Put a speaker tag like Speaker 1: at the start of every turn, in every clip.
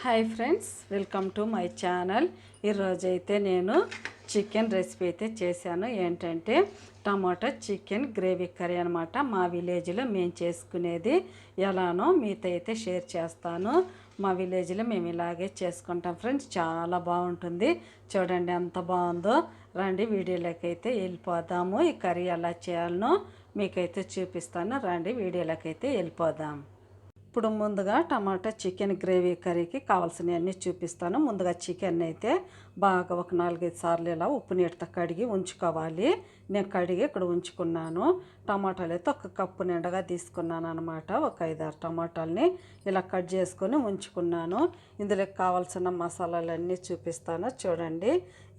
Speaker 1: Hi friends, welcome to my channel. ఈరోజైతే నేను chicken recipe అయితే చేశాను. ఏంటంటే టమాటా చికెన్ గ్రేవీ కర్రీ అనమాట. మా విలేజ్లో మేము చేసుకునేది ఎలానో మీతో అయితే షేర్ చేస్తాను. మా విలేజ్లో మేము ఇలాగే చేసుకుంటాం ఫ్రెండ్స్. చాలా బాగుంటుంది. చూడండి ఎంత బాగుందో. రండి వీడియోలోకి అయితే వెళ్ళిపోదాము. ఈ కర్రీ ఎలా చేయాలనో మీకైతే చూపిస్తాను. రండి వీడియోలోకి అయితే వెళ్ళిపోదాం. ఇప్పుడు ముందుగా టమాటా చికెన్ గ్రేవీ కర్రీకి కావాల్సినవన్నీ చూపిస్తాను. ముందుగా చికెన్ అయితే బాగా ఒక 4-5 సార్లు ఇలా ఉప్పు నీటితో కడిగి ఉంచుకోవాలి. నేను కడిగి ఇక్కడ ఉంచుకున్నాను. టమాటాలు అయితే ఒక కప్పు నిండగా తీసుకున్నాను అనమాట. ఒక 5-6 టమాటాలని ఇలా కట్ చేసుకొని ఉంచుకున్నాను. ఇందులోకి కావాల్సిన మసాలాలన్నీ చూపిస్తాను. చూడండి,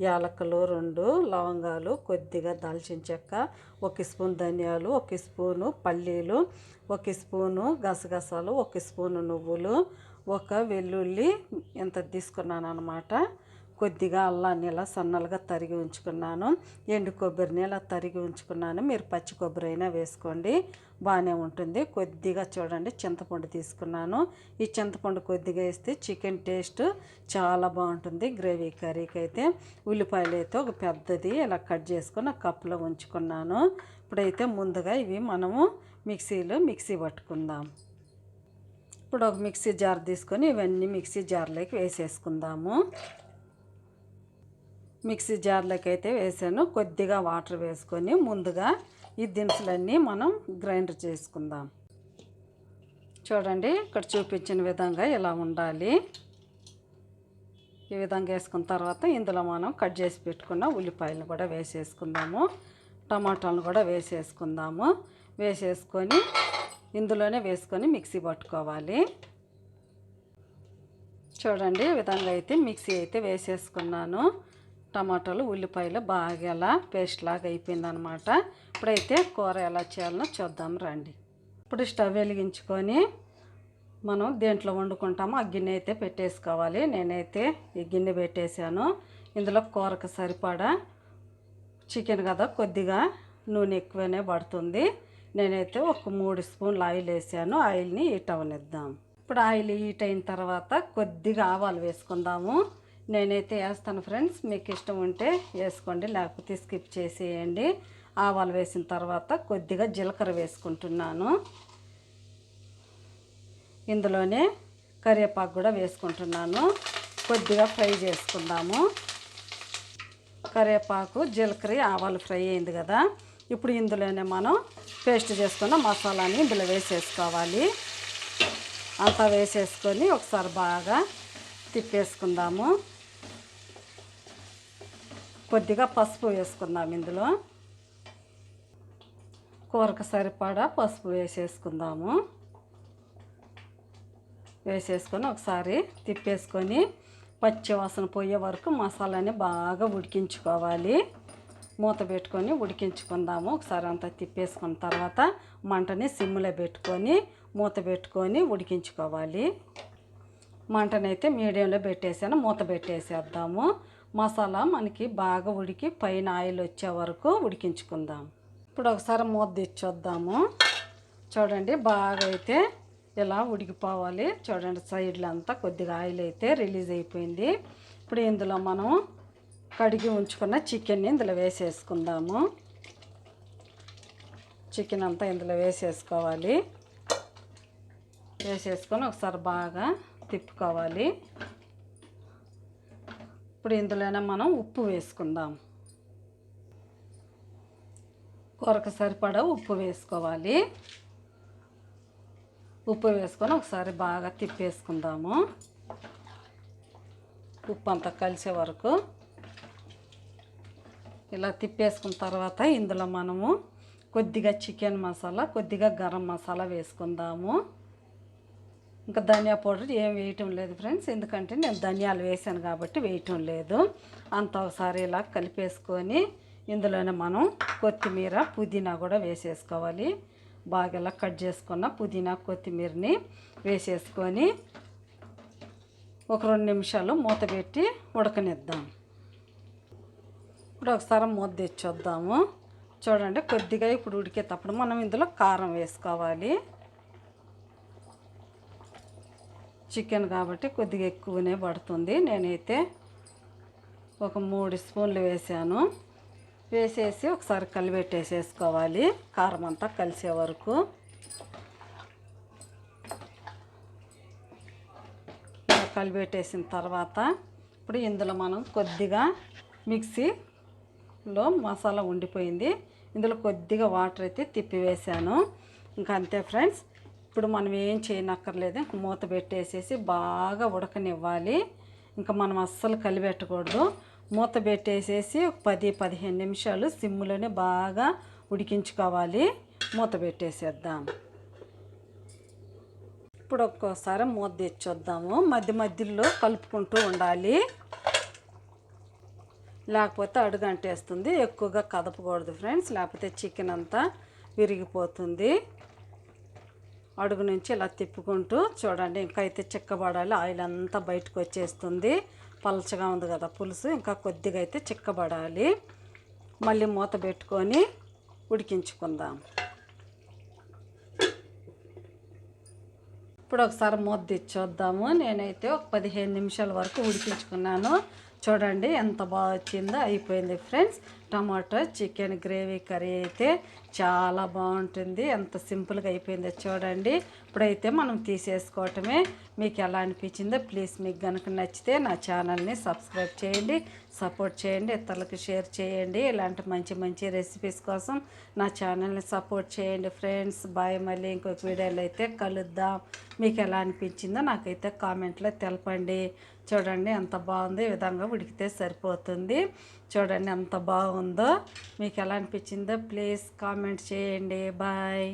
Speaker 1: యాలకులు 2 లవంగాలు, కొద్దిగా దాల్చిన చెక్క, 1 స్పూన్ ధనియాలు, 1 స్పూను పల్లీలు, 1 స్పూను గసగసాలు, 1 స్పూను నువ్వులు, 1 వెల్లుల్లి ఎంత తీసుకున్నాను అనమాట. కొద్దిగా అల్లాన్ని ఇలా సన్నలుగా తరిగి ఉంచుకున్నాను. ఎండు కొబ్బరిని ఇలా తరిగి ఉంచుకున్నాను. మీరు పచ్చి కొబ్బరి అయినా వేసుకోండి, బాగానే ఉంటుంది. కొద్దిగా చూడండి చింతపండు తీసుకున్నాను. ఈ చింతపండు కొద్దిగా వేస్తే చికెన్ టేస్ట్ చాలా బాగుంటుంది గ్రేవీ కర్రీకి అయితే. ఉల్లిపాయలు అయితే ఒక పెద్దది ఇలా కట్ చేసుకొని ఒక కప్పులో ఉంచుకున్నాను. ఇప్పుడైతే ముందుగా ఇవి మనము మిక్సీ పట్టుకుందాం. ఇప్పుడు ఒక మిక్సీ జార్ తీసుకొని ఇవన్నీ మిక్సీ జార్లోకి వేసేసుకుందాము. మిక్సీ జార్లోకి అయితే వేసాను. కొద్దిగా వాటర్ వేసుకొని ముందుగా ఈ దినుసులన్నీ మనం గ్రైండర్ చేసుకుందాం. చూడండి, ఇక్కడ చూపించిన విధంగా ఇలా ఉండాలి. ఈ విధంగా వేసుకున్న తర్వాత ఇందులో మనం కట్ చేసి పెట్టుకున్న ఉల్లిపాయలను కూడా వేసేసుకుందాము. టమాటాలను కూడా వేసేసుకుందాము. వేసేసుకొని ఇందులోనే వేసుకొని మిక్సీ పట్టుకోవాలి. చూడండి, ఈ విధంగా అయితే మిక్సీ అయితే వేసేసుకున్నాను. టమాటాలు ఉల్లిపాయలు బాగా ఎలా పేస్ట్ లాగా అయిపోయిందనమాట. ఇప్పుడైతే కూర ఎలా చేయాలనో చూద్దాం రండి. ఇప్పుడు స్టవ్ వెలిగించుకొని మనం దేంట్లో వండుకుంటామో ఆ గిన్నె అయితే పెట్టేసుకోవాలి. నేనైతే ఈ గిన్నె పెట్టేశాను. ఇందులో కూరకు సరిపడా చికెన్ కదా, కొద్దిగా నూనె ఎక్కువనే పడుతుంది. నేనైతే ఒక 3 స్పూన్లు ఆయిల్ వేసాను. ఆయిల్ని హీట్ అవనిద్దాం. ఇప్పుడు ఆయిల్ హీట్ అయిన తర్వాత కొద్దిగా ఆవాలు వేసుకుందాము. నేనైతే వేస్తాను ఫ్రెండ్స్, మీకు ఇష్టం ఉంటే వేసుకోండి, లేకపోతే స్కిప్ చేసేయండి. ఆవాలు వేసిన తర్వాత కొద్దిగా జీలకర్ర వేసుకుంటున్నాను. ఇందులోనే కరివేపాకు కూడా వేసుకుంటున్నాను. కొద్దిగా ఫ్రై చేసుకుందాము. కరివేపాకు జీలకర్ర ఆవాలు ఫ్రై అయింది కదా. ఇప్పుడు ఇందులోనే మనం పేస్ట్ చేసుకున్న మసాలాని ఇందులో వేసేసుకోవాలి. అంతా వేసేసుకొని ఒకసారి బాగా తిప్పేసుకుందాము. కొద్దిగా పసుపు వేసుకుందాం. ఇందులో కూరకు సరిపడా పసుపు వేసేసుకుందాము. వేసేసుకొని ఒకసారి తిప్పేసుకొని పచ్చి వాసన పోయే వరకు మసాలాని బాగా ఉడికించుకోవాలి. మూత పెట్టుకొని ఉడికించుకుందాము. ఒకసారి అంతా తిప్పేసుకున్న తర్వాత మంటని సిమ్లో పెట్టుకొని మూత పెట్టుకొని ఉడికించుకోవాలి. మంటనైతే మీడియంలో పెట్టేసాను. మూత పెట్టేసేద్దాము. మసాలా మనకి బాగా ఉడికి పైన ఆయిల్ వచ్చే వరకు ఉడికించుకుందాం. ఇప్పుడు ఒకసారి మూత తెచ్చొద్దాము. చూడండి, బాగా అయితే ఇలా ఉడికిపోవాలి. చూడండి, సైడ్లో అంతా కొద్దిగా ఆయిల్ అయితే రిలీజ్ అయిపోయింది. ఇప్పుడు ఇందులో మనం కడిగి ఉంచుకున్న చికెన్ని ఇందులో వేసేసుకుందాము. చికెన్ అంతా ఇందులో వేసేసుకోవాలి. వేసేసుకొని ఒకసారి బాగా తిప్పుకోవాలి. ఇప్పుడు ఇందులోనే మనం ఉప్పు వేసుకుందాం. కూరకు సరిపడా ఉప్పు వేసుకోవాలి. ఉప్పు వేసుకొని ఒకసారి బాగా తిప్పేసుకుందాము. ఉప్పు అంతా కలిసే వరకు ఇలా తిప్పేసుకున్న తర్వాత ఇందులో మనము కొద్దిగా చికెన్ మసాలా, కొద్దిగా గరం మసాలా వేసుకుందాము. ఇంకా ధనియా పౌడర్ ఏం వేయటం లేదు ఫ్రెండ్స్, ఎందుకంటే నేను ధనియాలు వేసాను కాబట్టి వేయటం లేదు. అంతా ఒకసారి ఇలా కలిపేసుకొని ఇందులోనే మనం కొత్తిమీర, పుదీనా కూడా వేసేసుకోవాలి. బాగా ఇలా కట్ చేసుకున్న పుదీనా, కొత్తిమీరని వేసేసుకొని ఒక 2 నిమిషాలు మూత పెట్టి ఉడకనిద్దాం. ఇప్పుడు ఒకసారి మూత తెచ్చొద్దాము. చూడండి, కొద్దిగా ఇప్పుడు ఉడికేటప్పుడు మనం ఇందులో కారం వేసుకోవాలి. చికెన్ కాబట్టి కొద్దిగా ఎక్కువనే పడుతుంది. నేనైతే ఒక 3 స్పూన్లు వేసాను. వేసేసి ఒకసారి కలిపెట్టేసేసుకోవాలి కారం అంతా కలిసే వరకు. కలిపెట్టేసిన తర్వాత ఇప్పుడు ఇందులో మనం కొద్దిగా మిక్సీలో మసాలా ఉండిపోయింది, ఇందులో కొద్దిగా వాటర్ అయితే తిప్పివేసాను. ఇంకా అంతే ఫ్రెండ్స్. ఇప్పుడు మనం ఏం చేయనక్కర్లేదు, మూత పెట్టేసేసి బాగా ఉడకనివ్వాలి. ఇంకా మనం అస్సలు కలిపెట్టకూడదు. మూత పెట్టేసేసి 10-15 నిమిషాలు సిమ్లోనే బాగా ఉడికించుకోవాలి. మూత పెట్టేసేద్దాం. ఇప్పుడు ఒక్కోసారి మూత తెచ్చొద్దాము. మధ్య మధ్యలో కలుపుకుంటూ ఉండాలి, లేకపోతే అడుగంటేస్తుంది. ఎక్కువగా కదపకూడదు ఫ్రెండ్స్, లేకపోతే చికెన్ అంతా విరిగిపోతుంది. అడుగు నుంచి ఇలా తిప్పుకుంటూ చూడండి. ఇంకా అయితే చిక్కబడాలి, ఆయిల్ అంతా బయటకు వచ్చేస్తుంది. పలచగా ఉంది కదా పులుసు, ఇంకా కొద్దిగా అయితే చిక్కబడాలి. మళ్ళీ మూత పెట్టుకొని ఉడికించుకుందాం. ఇప్పుడు ఒకసారి మూత తెచ్చొద్దాము. నేనైతే ఒక 15 నిమిషాల వరకు ఉడికించుకున్నాను. చూడండి ఎంత బాగా వచ్చిందో. అయిపోయింది friends. Tomato chicken gravy curry అయితే చాలా బాగుంటుంది. ఎంత సింపుల్గా అయిపోయిందో చూడండి. ఇప్పుడైతే మనం తీసేసుకోవటమే. మీకు ఎలా అనిపించిందో ప్లీజ్ మీకు కనుక నచ్చితే నా ఛానల్ని సబ్స్క్రైబ్ చేయండి, సపోర్ట్ చేయండి, ఇతరులకు షేర్ చేయండి. ఇలాంటి మంచి మంచి రెసిపీస్ కోసం నా ఛానల్ని సపోర్ట్ చేయండి ఫ్రెండ్స్. బాయ్. మళ్ళీ ఇంకొక వీడియోలో అయితే కలుద్దాం. మీకు ఎలా అనిపించిందో నాకైతే కామెంట్లో తెలపండి. చూడండి ఎంత బాగుందో, ఈ విధంగా ఉడికితే సరిపోతుంది. చూడండి ఎంత బాగుందో. మీకు ఎలా అనిపించిందో ప్లీజ్ కామెంట్ చేయండి. బాయ్.